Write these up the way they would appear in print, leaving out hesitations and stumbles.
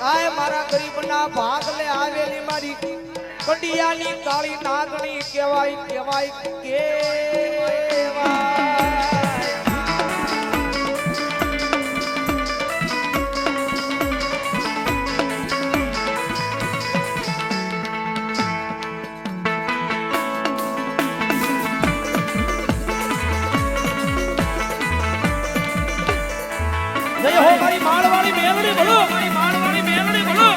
આય મારા ગરીબના ભાગલે આવેલી મારી કંડિયાની કાળી નાગણી કહેવાય કહેવાય કેવાય જય હો મારી માળવાળી મેલડી બોલો મારી માળવાળી મેલડી બોલો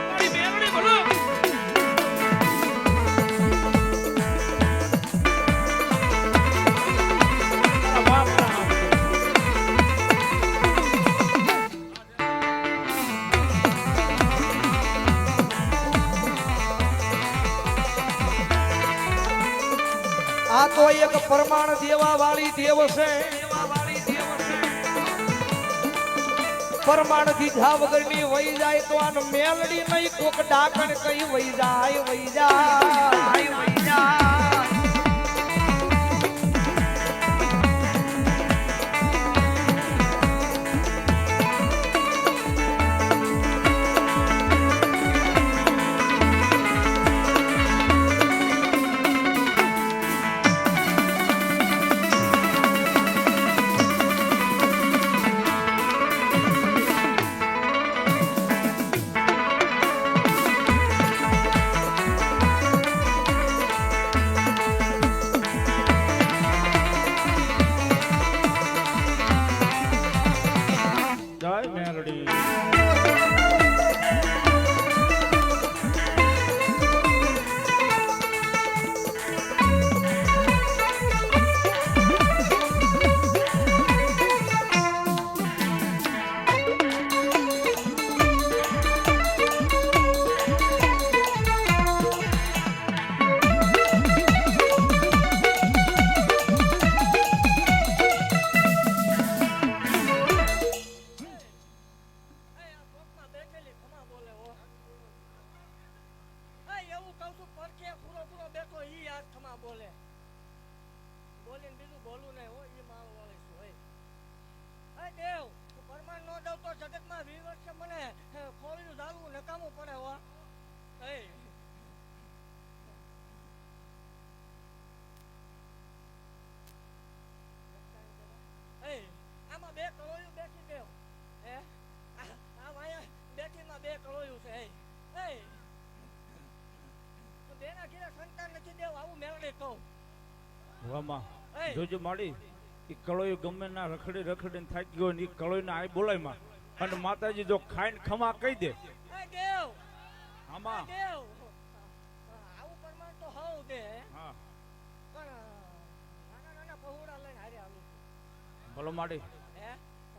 મારી મેલડી બોલો આ તો એક પરમાણ દેવા વાળી દેવ છે પરમાણ દીધા વગરની વહી જાય તો આનો મેલડી નહીં કોક ડાકણ કઈ વહી જાય વહી જાય વહી જાય જોજો માડી ઈ કળોય ગમે ના રખડી રખડીને થાકી ગયો ને ઈ કળોયને આય બોલાય માં અને માતાજી જો ખાઈને ખમા કહી દે દેવ આમાં દેવ આવું પરમાન તો હોવ દે હા પણ નાના નાના પહોળા લઈને હારે આવું બોલો માડી હે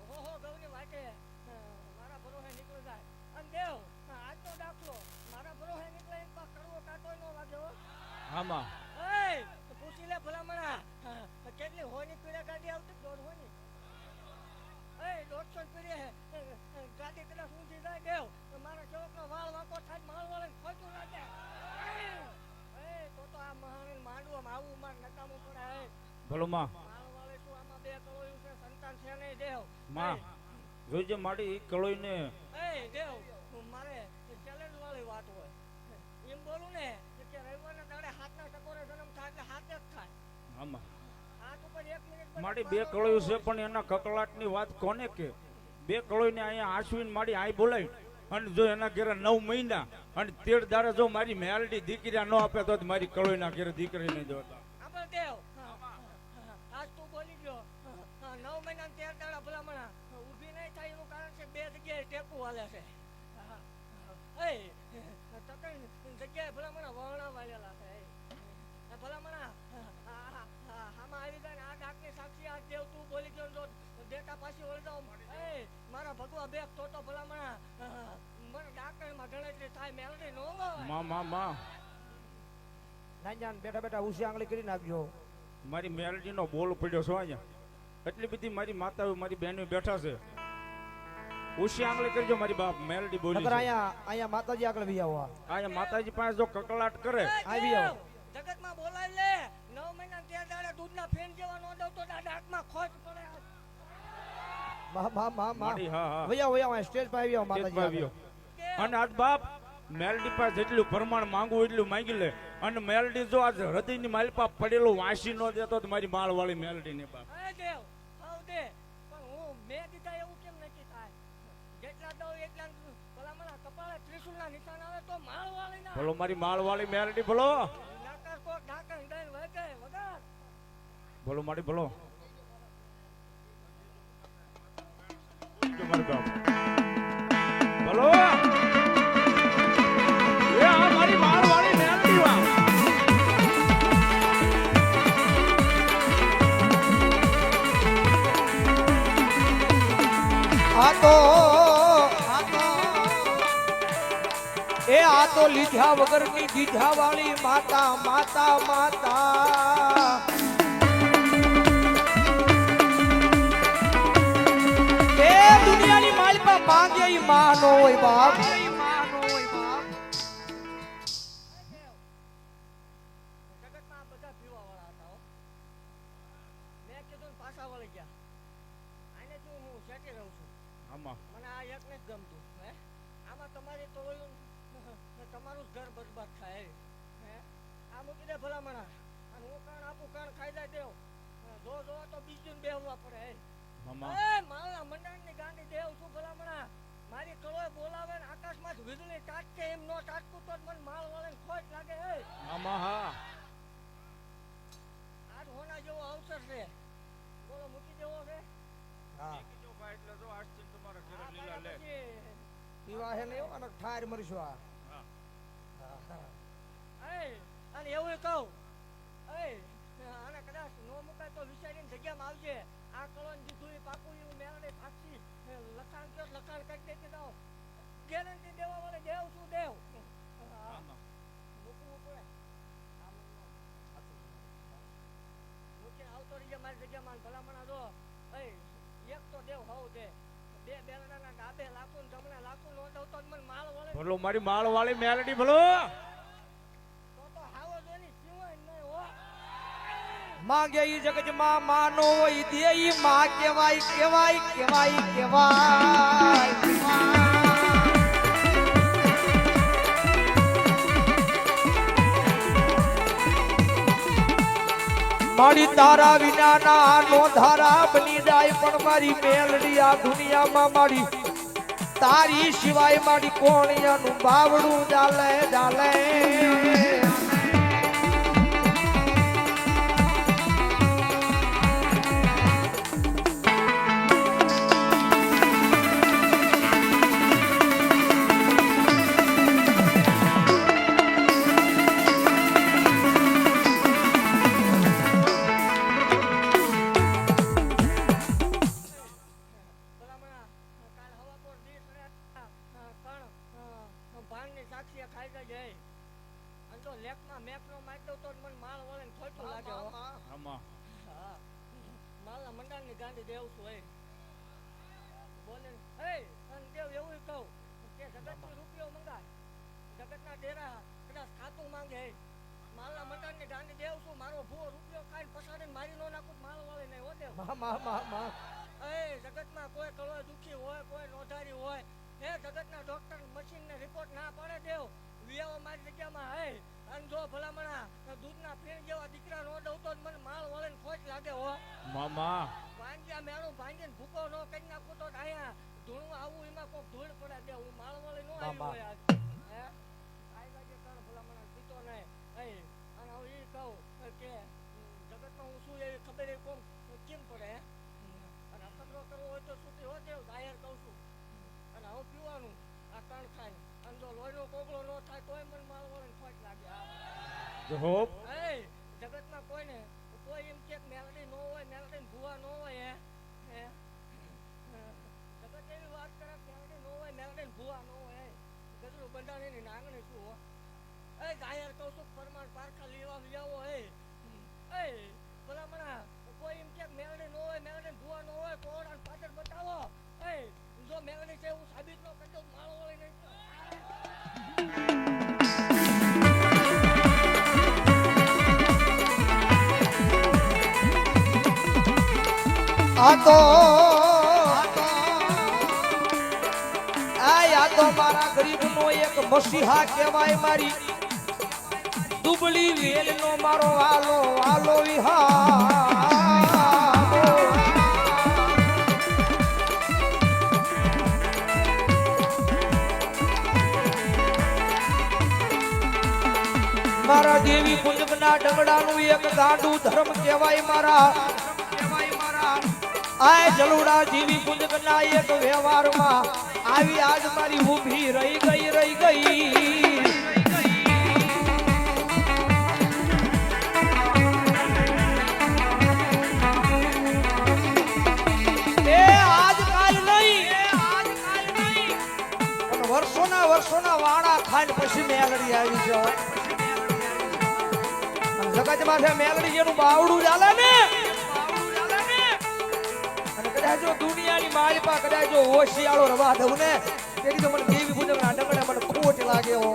હો ગૌની વાટે મારા ભરોહે નીકળી જાય અને દેવ આજનો દાખલો મારા ભરોહે નીકળે એક પા કડવો કાટો નો વાગ્યો આમાં એ પૂછી લે ભલામણા કેટલી હોની પીડા ગાડી આવતી દોડ હોની એ 150 પીડે ગાડી તરફ ઊંચી જાય દેવ મારા ચોકનો વાળ વાંકો થાય માળ વાળે ખોટું ના દે એ તો આ મહાન માંડવામાં આવું માર નકામું પડે એ ભલો માં માળ વાળે શું આમાં બે કળોયું છે સંતાન છે નહીં દેવ માં જોઈજે માડી ઈ કળોઈને એ દેવ મારે ચેલેન્જ વાળી વાત હોય એમ બોલું ને કે રવિવારના દાડે હાથના ટકોરે જન્મ થાય એટલે હાથ જ થાય આમાં માડી બે કળોયું છે પણ એના કકળાટની વાત કોને કે બે કળોયને અહીંયા આશ્વિન માડી આઈ બોલાવી અને જો એના ઘરે 9 મહિના અને 13 દાડે જો મારી મેલડી દીકરી ન આપે તો મારી કળોયના ઘરે દીકરી નહીં જોતા આપણે દેવ આજ તું બોલી ગયો 9 મહિના 13 દાડા ભલામણા ઊભી નહીં થાય એનું કારણ છે બે જગ્યાએ ટેકુ હાલે છે એ તકન જગ્યાએ ભલામણા વહણા વાળેલા છે ભલામણા આમાં આવી જાય આ ડાકની સાક્ષી આ દેવ તું બોલી ગયો જો દેતા પાછી વળ જાવ એ મારા ભગવા બેક તો ભલામણા મને ડાકરમાં ગણતરી થાય મેલડી નો માં નાન બેઠા બેઠા ઉસી આંગળી કરી નાખજો મારી મેલડી નો બોલ પડ્યો છો અહીંયા એટલી બધી મારી માતાઓ મારી બહેનો બેઠા છે ઉસી આંગળી કરજો મારી બાપ મેલડી બોલી છે અહીંયા માતાજી આગળ વી આવો અહીંયા માતાજી પાસે જો કકળાટ કરે આવી આવો જગતમાં બોલાવી લે 9 મહિના 13 દાડે દૂધના ફેન જેવા નો દઉં તો ડાકમાં ખોટ પડે માડી હા હા વયા સ્ટેજ પર આવ્યો સ્ટેજ પર આવ્યો. માતાજી અને આજ બાપ મેલડી પાસે જેટલું પ્રમાણ માંગવું એટલું માંગી લે. અને મેલડી જો આજ હૃદયની માલપા પડેલું વાંસી નો દેતો તો મારી માળવાળી મેલડી ને બાપ. હે દેવ હાવ દે પણ હું મેં દીધા એવું કેમ નક્કી થાય જેટલા દઉં એટલા ભલામણા કપાળે ત્રિશુલના નિશાન આવે તો માળવાળી ના બોલો મારી માળવાળી મેલડી બોલો. નાકર કોક ઢાકણ દઈને વગે વગર બોલો મારી બોલો. જો મારી બાપ બોલો. એ આ મારી માળવાળી મેલડી વા. આ તો લીધા વગરની દીધા વાળી માતા માતા માતા એ દુનિયાની માલપા માંગે ઈ માં નો હોય બાપ. જગતમાં આ બધા પીવાવાળા હતા હો મેં કીધું ને પાછા વળી ગયા આને જો હું સેટી રહું છું આમાં મને આ એક ને જ ગમતું હે આમાં તમારી તો ઓલું તમારું જ ઘર બરબાદ થાય હે આ મૂકી દે ભલામણા અને હું કાણ આપું કાણ ખાઈ જાય દેવ જો તો બીજું બેહવા પડે હે મામા એ મારા મંડાણની ગાંડી દેવ છું ભલામણા મારી કળોય બોલાવે ને આકાશમાં જ વીજળી તાટકે એમ નો તાટકું તો મને માળ વાળે ખોટ લાગે હે મામા હા આજ હોના જેવો અવસર છે બોલો મૂકી દેવો છે હા જો ભાઈ એટલે જો આજથી તમારા ઘરે આ લીલા લે. પછી પીવા હે ને અને ઠાર મરશું આ અને એવું કહું આને કદાચ નો મુકાય તો વિચારીને જગ્યામાં આવજે આ કળોન દીધું એ પાકું એવું મેળે ફાક્ષી લખાણ કયો લખાણ કરી દેતી દઉં ગેરંટી દેવા વાળે દેવ શું દેવ મૂકવું પડે મૂકીને આવતો રહીએ મારી જગ્યામાં ભલામણા જો એક તો દેવ હોવ દે બે બેરડાના ડાબે લાખું જમણે લાખું નો દઉં તો મને માળ વળે બોલો મારી માળવાળી મેલડી બોલો. માંગે ઈ જગત માં માનો હોય દે ઈ માં કેવાય કેવાય કેવાય કેવાય મારી તારા વિના ના નો ધારા બની જાય પણ મારી મેલડી આ દુનિયામાં મારી તારી સિવાય મારી કોણિયાનું બાવડું ચાલે ચાલે જગતમાં કોઈ કળો દુખી હોય કોઈ નોંધારી હોય હે જગતના ડોક્ટર મશીન ને રિપોર્ટ ના પાડે દેવ વિયાઓ મારી જગ્યામાં હે અને જો ભલામણા દૂધના ફેર જેવા દીકરા નો દઉં તો મને માળ વળે ને ખોટ લાગે હો મામા ભાંગ્યા મેળું ભાંગીને ભૂકો નો કરી નાખું તો અહીંયા ધૂણું આવું એમાં કોક ધૂળ પડે દે હું માળ વળે નો આવ્યો હોય આજ હે આઈ લાગે કણ ભલામણા પીતો નહીં હે અને હું એ કહું કે જગતમાં હું શું એવી ખબર એ કોમ કેમ પડે હે અને અખતરો કરવો હોય તો છૂટી હોતે જાહેર કહું છું અને હું પીવાનું આ કણ ખાય અને જો લોહીનો કોગળો ન થાય તોય મને માળ વળે ખોટ લાગે હોપ હે જગતમાં કોઈને કોઈ એમ કે મેલડી નો હોય મેલડી ભૂવા નો હોય હે જગત એવી વાત કરે મેલડી નો હોય મેલડી ભૂવા નો હોય ગજરું બંધાણીની નાંગણી શું હો એ જાહેર કહું છું પરમાણ પારખા લેવા આવો હે ભલામણા કોઈ એમ કે મેલડી નો હોય મેલડી ભૂવા નો હોય કોણ અને પાછળ બતાવો જો મેલડી છે એવું સાબિત ન કરજો માળો હોય નહીં આ તો મારા ગરીબનો એક મસીહા કહેવાય મારી દુબળી વેલનો મારો વાલો વાલો મારા દેવી કુંજના ડગડાનું એક ગાંડું ધર્મ કહેવાય મારા આ જલુડા જીવી કુંજના એક વ્યવહારમાં આવી આજ મારી ઊભી રહી ગઈ એ આજ કાલ નહીં પણ વર્ષોના વાણા ખાંડ પછી મેલડી આવી છે જગતમાં છે મેલડી જેનું બાવડું ચાલે ને કદાચ જો દુનિયાની માલિપા કદાચ જો હોશિયાળો રવા દઉં ને તેથી તો મને દેવી પૂજકના ડગડે મને ખોટ લાગે હો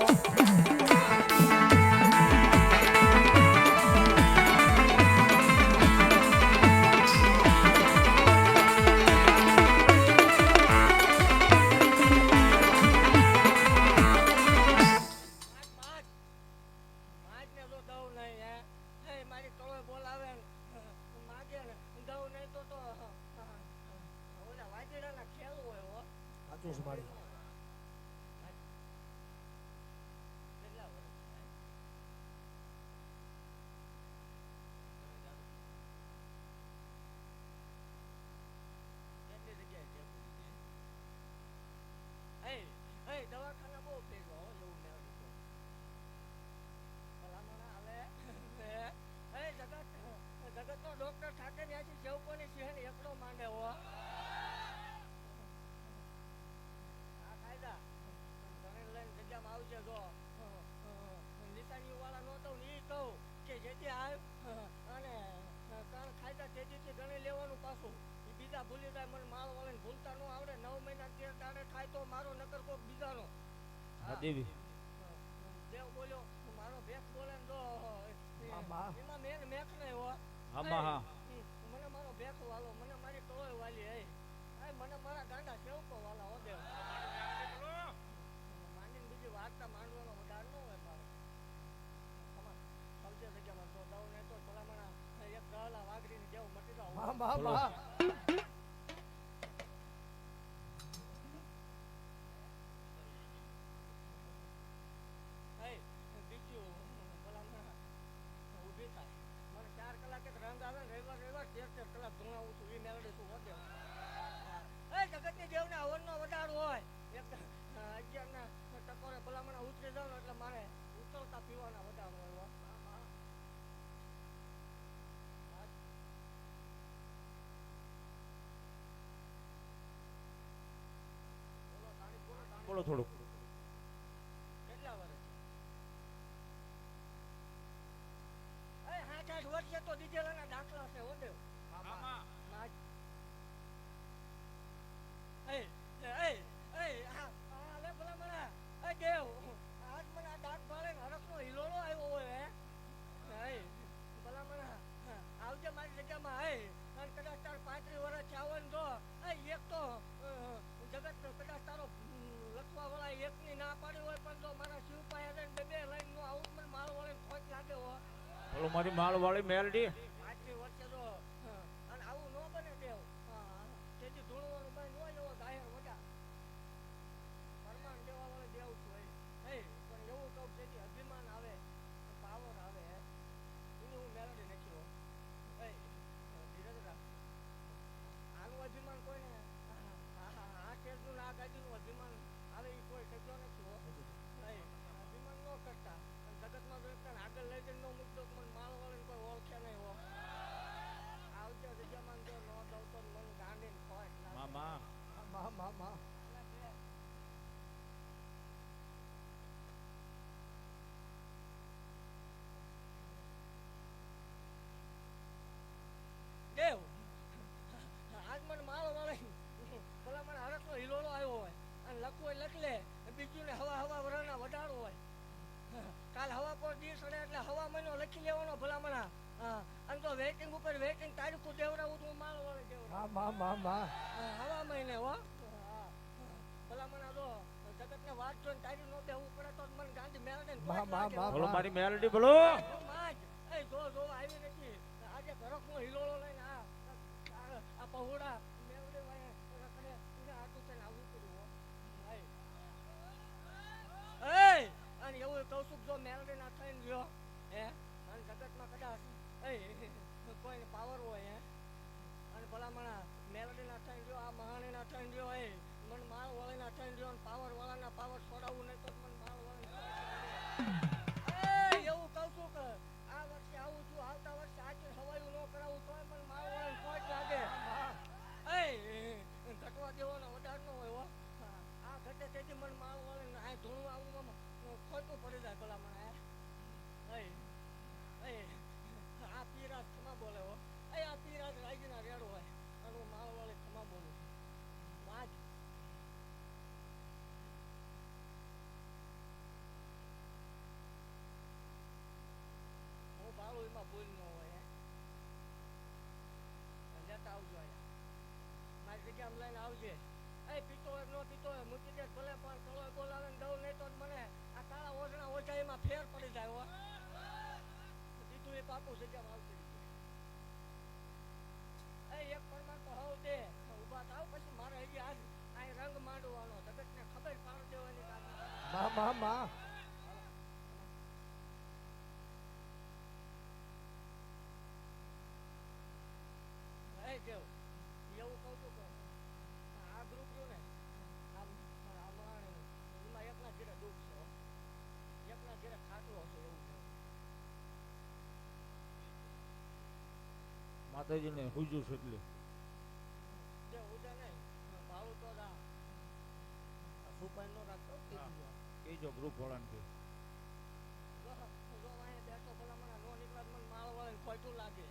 દવાખાના બહુ ભેગો એવું મેળવી તો ભલામણા હાલે જગત નો ડોક્ટર ઠાકે ત્યાંથી જેવું કોની સિંહ એકડો માંડે હો આ કાયદા ઘણી લઈને જગ્યામાં આવશે જો નિશાની વાળા નો તો એ કહું કે જેથી આવ અને કણ ખાયદા તેજીથી ગણી લેવાનું પાછું બીજા ભૂલી જાય મને માળ વાળીને ભૂલતા ન આવડે 9 મહિના 13 દાડે થાય તો મારો નકર કોક બીજાનો દેવી દેવ બોલ્યો મારો ભેખ બોલે ને જો એમાં મેન મેખ નહીં હો આમાં હા મને મારો ભેખ વાલો મને મારી કળોય વાલી હે મને મારા ગાંડા સેવકો વાલા હો દેવ માંડીને બીજી વાર્તા માંડવાનો વધાર ન હોય મારે સૌથી જગ્યામાં તો દઉં ને તો ભલામણા એક ગળા વાઘરીને જેવું મટી જાવ બોલો થોડુંક કેટલા વર્ષ 7-8 વર્ષે તો દીધેલાના દાખલા છે હો દેવ મારી માળ વાળી મેલડી આટલી વર્ષે તો અને આવું ન બને દેવ તેથી ધૂણવાનું ભાઈ નો એવો જાહેર વડા પરમાન દેવા વાળે દેવું છું હે પણ એવું કહું તેથી અભિમાન આવે પાવર આવે એની હું મેલડી નથી હો ધીરજ રાખ આનું અભિમાન કોઈને આ કેસનું આ ગાડીનું અભિમાન આવે એ કોઈ કહેતો નથી હો અભિમાન ન કરતા જગતમાં જો આગળ લઈ જઈને નો મુદ્દો મને માળ વાળીને કોઈ ઓળખે નહીં હો હવા મહિને હો ભલા મને આ જો જગતને વાત જોઈને તારી નો બેહવું પડે તો મને ગાંધી મેળે બોલો મારી મેલડી બોલો જો આવી નથી આજે ઘરકનો હિલોળો લઈને આ પહોળા મેળે રખડે એને આટું થઈને આવવું પડ્યું અને એવું કહું છું જો મેળે ના થઈને રહ્યો હે અને જગતમાં કદાચ કોઈને પાવર હોય હે અને ભલામણા મેલડી ના થઈને રહ્યો આ મહાણી ના થઈને રહ્યો મને માળ વળે ના થઈને રહ્યો પાવર વાળાના પાવર છોડાવવું નહીં તો મને માળ વળે એવું કહું છું કે આ વર્ષે આવું છું આવતા વર્ષે આજે હવાયું ન કરાવું તો મને માળ વળે ખોટ લાગે ઘટવા દેવાનો વધાર ન હોય હો આ ઘટે તેથી મને માળ વળે આ ધૂણું આવું ખોટું પડી જાય ભલામણા આ પીરાજ ખમા બોલે હો આ પીરાજ રાજીના રેડો હોય અને હું માળ વાળે ખમા બોલું માજ હું બાળું એમાં બોલ ન હોય લેતા આવજો અહીંયા મારી જગ્યામાં લઈને આવજે પીતો હોય ન પીતો હોય મૂકી દે ભલે પણ કળો બોલાવે ને દઉં નહીં તો મને આ કાળા ઓઢણા ઓછા એમાં ફેર પડી જાય હો દીધું એ પાકું જગ્યામાં આવતી એક પરમાર તો હવ દે ઉભા થાવ પછી મારે હજી આજ અહીં રંગ માંડવાનો જગતને ખબર પાડ દેવાની દેવ એવું કહું છું કે આ ગ્રુપ રહ્યું ને એમાં એકના ઘેરે દુઃખ છે એકના ઘેરે ખાટલો છે એવું છે માતાજીને હુજું છે એટલે જે ઉજા નહીં ભાડું તો સુપાઈ નો રાખતો કેજો ગ્રુપ વાળાને કે જો અહીંયા બેઠો ભલા મને નો નીકળે મને માળ વળે ખોટું લાગે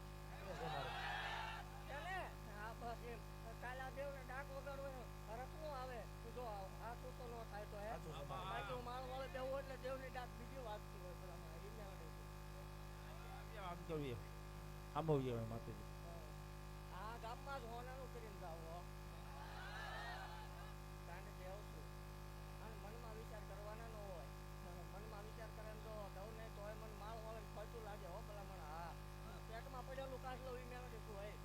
એને હા બસ એમ કાલા દેવ ને ડાક વગાડવો રખનો આવે જો આ તો ન થાય તો હે બાકી માળ વળે દેવું એટલે દેવની ડાક બીજી વાગતી હોય ભલા મને આમ કરીએ આમ આવીએ માતાજી આ ગામમાં જ હોનાનું કરીને જાવ હો કાંઈ દેવ છું અને મનમાં વિચાર કરવાના ન હોય મનમાં વિચાર કરે જો દઉં નહીં તોય મને માળ વળે ખોટું લાગે હો ભલા મને હા પેટમાં પડેલું કાઢલો એ મેળો દેખું હોય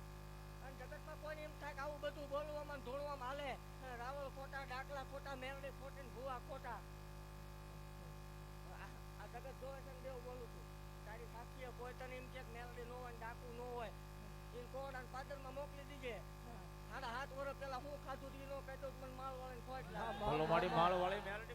અને જગતમાં કોઈને એમ થાય કે આવું બધું બોલવામાં ધોળવામાં હાલે રાવળ ખોટા ડાકલા ખોટા મેળડી ખોટી ને ભૂવા ખોટા આ જગત જોવે છે ને દેવ બોલું છું તારી સાક્ષીએ કોઈ તને એમ કે મેળડી ન હોય ને ડાકું ન હોય એ કોડાને પાદરમાં મોકલી દીજે 7.5 વર્ષ પેલા હું ખાધું નો કહેતો મને માળ વાળીને ખોટ માળી મેલડી